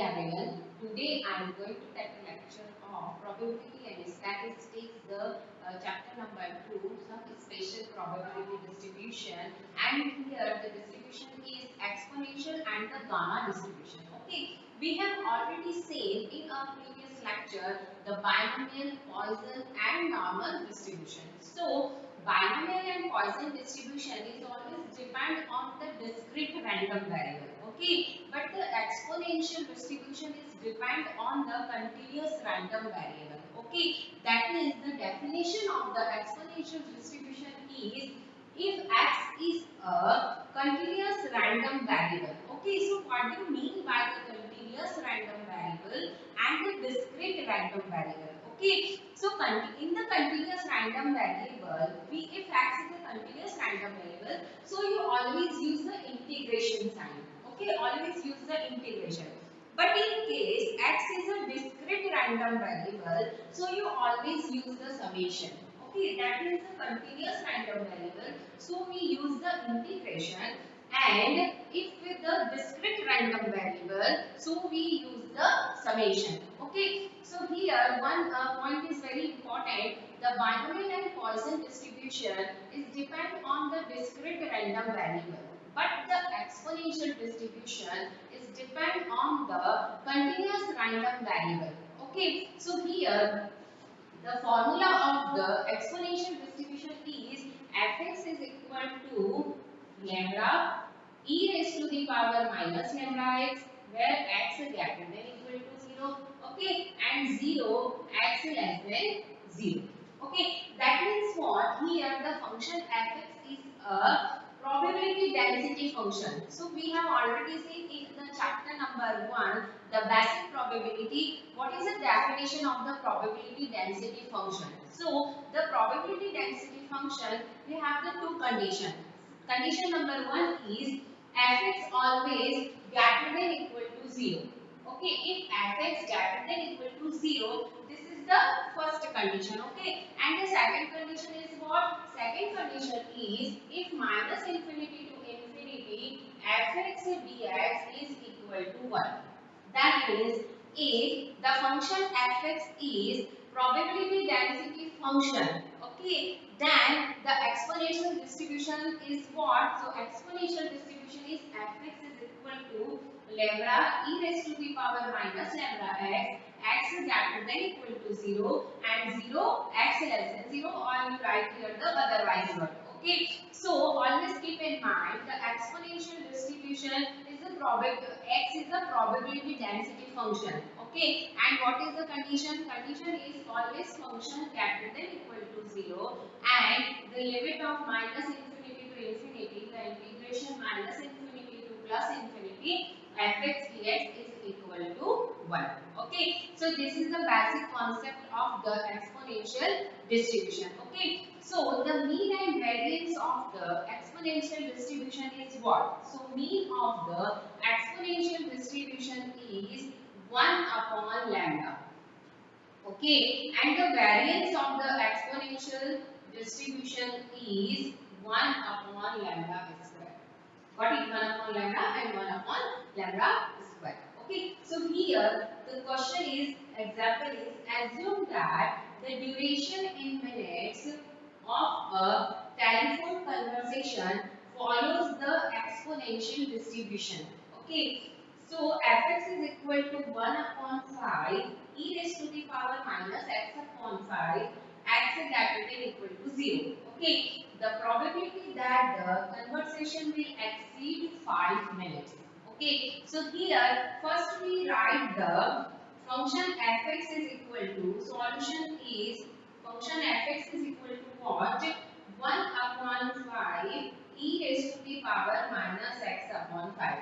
morning everyone. Today I am going to take a lecture of probability and statistics, the chapter number 2, some special probability distribution, and here the distribution is exponential and the gamma distribution. Okay, we have already seen in our previous lecture the binomial, Poisson and normal distribution. So binomial and Poisson distribution is always depend on the discrete random variable. Okay, but the exponential distribution is depend on the continuous random variable. Okay, that is the definition of the exponential distribution is if x is a continuous random variable. Okay, so what do you mean by the continuous random variable and the discrete random variable? Okay, so in the continuous random variable, if x is a continuous random variable, so you always use the integration sign. Okay, always use the integration. But in case x is a discrete random variable, so you always use the summation. Okay, that is a continuous random variable, so we use the integration. And if with the discrete random variable, so we use the summation. Okay, so here one point is very important. The binomial and Poisson distribution is depend on the discrete random variable, but the exponential distribution is depend on the continuous random variable. Okay, so here the formula of the exponential distribution is fx is equal to lambda e raised to the power minus lambda x, where x is greater than equal to 0, okay, and 0 x less than 0. Okay, that means what? Here the function fx is a probability density function. So we have already seen in the chapter number 1 the basic probability. What is the definition of the probability density function? So the probability density function, we have the two conditions. Condition number 1 is fx always greater than equal to 0. Okay, if fx greater than equal to 0, this is the first condition. Okay, and the second condition is what? Second condition is if minus infinity to infinity fx dx is equal to 1. That is, if the function fx is probability density function, okay, then the exponential distribution is what? So exponential distribution is fx is equal to lambda e raised to the power minus lambda x is greater than equal to 0 and 0 x less than 0, or you write here the otherwise word. Okay, so always keep in mind the exponential distribution is the x is the probability density function. Okay, and what is the condition? Condition is always function greater than equal to 0 and the limit of minus infinity to infinity, the integration minus infinity to plus infinity fx dx is equal to 1. Okay, so this is the basic concept of the exponential distribution. Okay, so the mean and variance of the exponential distribution is what? So mean of the exponential distribution is 1 upon lambda. Okay, and the variance of the exponential distribution is 1 upon lambda square. Got it? 1 upon lambda and 1 upon lambda square. Okay, so here the question is, example is, assume that the duration in minutes of a telephone conversation follows the exponential distribution. Okay, so fx is equal to 1 upon 5 e raised to the power minus x upon 5, x is greater than equal to 0. Okay, the probability that the conversation will exceed 5 minutes. Okay, so here first we write the function fx is equal to, solution is function fx is equal to what? 1 upon 5 e raised to the power minus x upon 5.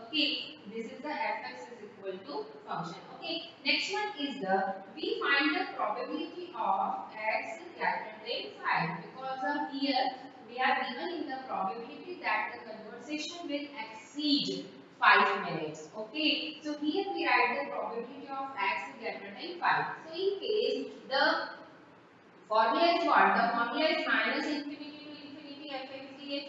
Okay, this is the fx is equal to function. Okay, next one is the, we find the probability of x greater than 5, because of here we are given in the probability that the conversation will exceed 5 minutes. Okay, so here we write the probability of x greater than 5. So in case the formula is what? The formula is minus infinity to infinity fx dx.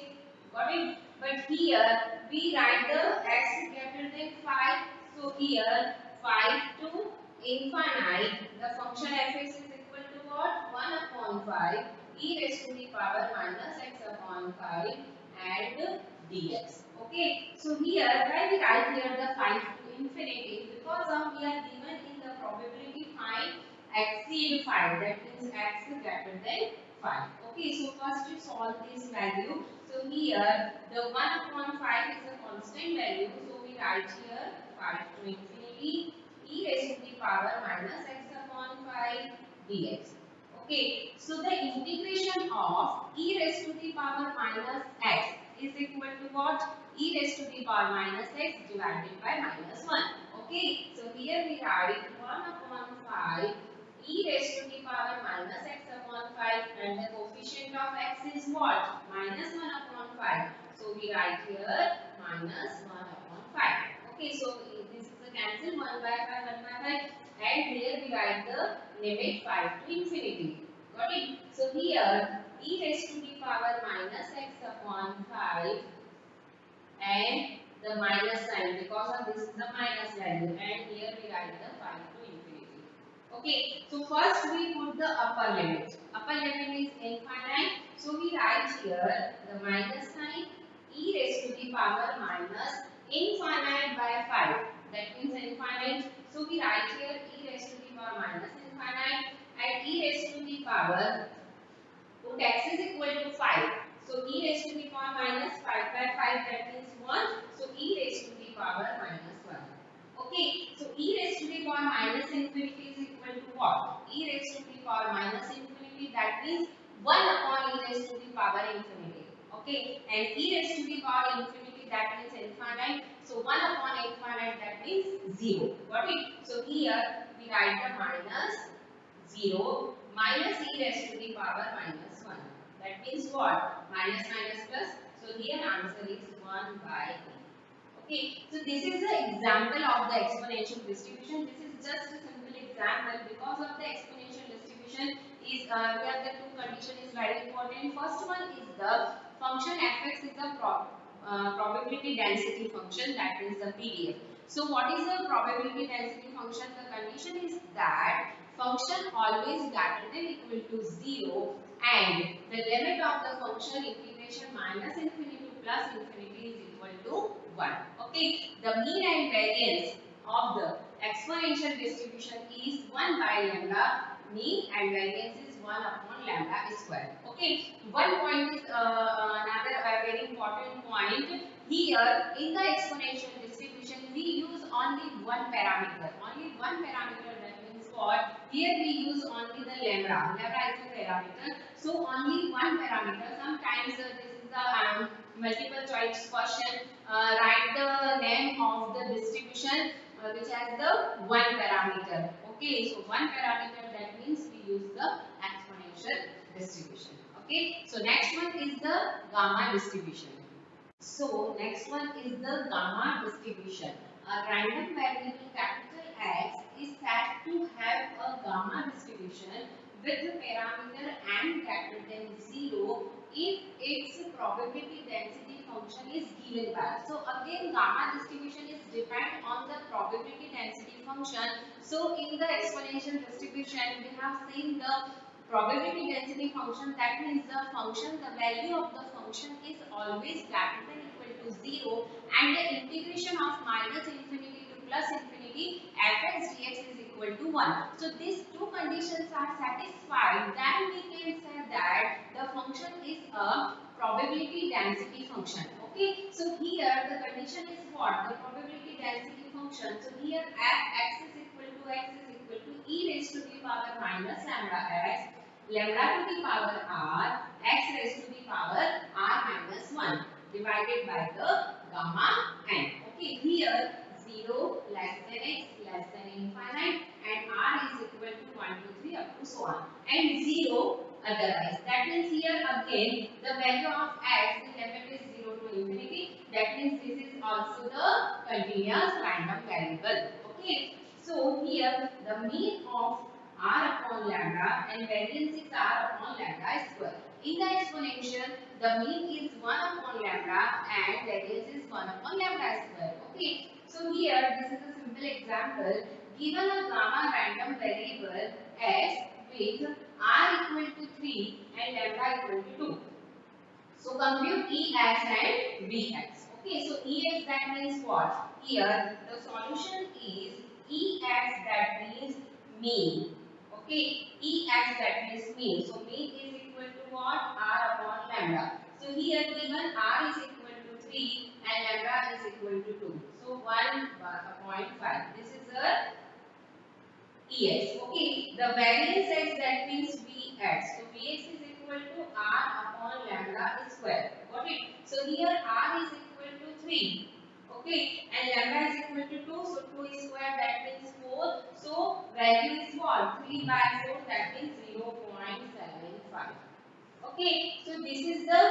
Got it? But here we write the x greater than 5. So here 5 to infinite, the function fx is equal to what? 1 upon 5 e raised to the power minus x upon 5 and dx. Okay, so here why we write here the 5 to infinity, because we are given in the probability find exceed 5, that means x is greater than 5. Okay, so first you solve this value. So here the 1 upon 5 is a constant value, so we write here 5 to infinity e raised to the power minus x upon 5 dx. Okay, so the integration of e raised to the power minus x is equal to what? E raised to the power minus x divided by minus 1. Okay, so here we write 1 upon 5 e raised to the power minus x upon 5, and the coefficient of x is what? Minus 1 upon 5. So we write here minus 1 upon 5. Okay, so this is a cancel 1 by 5, 1 by 5, and here we write the limit 5 to infinity. Got it? So here e raised to the power minus x upon 5 and the minus sign, because of this is the minus value, and here we write the 5 to infinity. Okay, so first we put the upper limit. Upper limit is infinite, so we write here the minus sign e raised to the power minus infinite by 5. That means infinite. So we write here e raised to the power minus infinite and e raised to the power, put x is equal to 5. So e raised to the power minus 5 by 5, that means 1. So e raised to the power minus 1. Okay, so e raised to the power minus infinity is equal to what? E raised to the power minus infinity, that means 1 upon e raised to the power infinity. Okay, and e raised to the power infinity, that means infinite. So 1 upon infinite, that means 0. Got it? So here we write the minus 0 minus e raised to the power minus 1. That means what? Minus minus plus. So here answer is 1 by 8. Okay, so this is the example of the exponential distribution. This is just a simple example. Because of the exponential distribution is here the two condition is very important. First one is the function fx is the probability density function, that is the PDF. So what is the probability density function? The condition is that function always greater than equal to 0 and the limit of the function integration minus infinity to plus infinity is equal to 1. Okay, the mean and variance of the exponential distribution is 1 by lambda. Mean and variance is 1 upon lambda square. Okay, one point is another very important point. Here in the exponential distribution we use only one parameter. Only one parameter, that means what? Here we use only the lambda. Lambda is a parameter. So only one parameter. Sometimes this is the multiple choice question. Write the name of the distribution which has the one parameter. Okay, so one parameter, that means we use the exponential distribution. Okay, so next one is the gamma distribution. So next one is the gamma distribution. A random variable capital X is said to have a gamma distribution with the parameter n greater than 0 if its probability density function is given by. So again gamma distribution is depend on the probability density function. So in the exponential distribution we have seen the probability density function, that means the function, the value of the function is always greater than equal to 0 and the integration of minus infinity to plus infinity fx dx is equal to 1. So these two conditions are satisfied, then we can say that the function is a probability density function. Okay, so here the condition is what? The probability density function. So here x is equal to e raised to the power minus lambda x, lambda to the power r, x raised to the power r minus 1 divided by the gamma n. Okay, here 0 less than x less than infinite and r is equal to 1 to 3 up to so on, and 0 otherwise. That means here again the value of x, the limit is 0 to infinity. That means this is also the continuous random variable. Okay, so here the mean of r upon lambda and variance is r upon lambda square. In the exponential, the mean is 1 upon lambda and variance is 1 upon lambda square. Okay, So here this is a simple example. Given a gamma random variable s with r equal to 3 and lambda equal to 2. So compute Ex and Bx. Okay, so Ex that means what? Here the solution is Ex that means mean. Okay, Ex that means mean. So mean is equal to what? R upon lambda. So here given R is equal to 3 and lambda is equal to 2. So 1.5. This is the Ex. Okay, the variance x that means Vx. So Vx is equal to R upon lambda square. Got it? So here R is equal to 3. Okay, and lambda is equal to 2. So 2 is square that means 4. So value is what? 3 by 4 that means 0.75. Okay, so this is the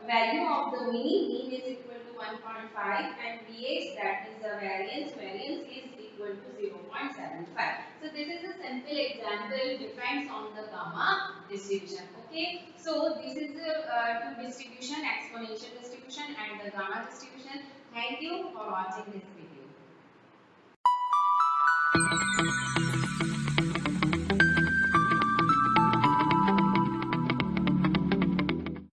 value of the mean. Mean is equal to 1.5 and Vx that is the variance. Variance is equal to 0.75. So this is a simple example depends on the gamma distribution. Okay, so this is the two distribution, exponential distribution and the gamma distribution. Thank you for watching this video.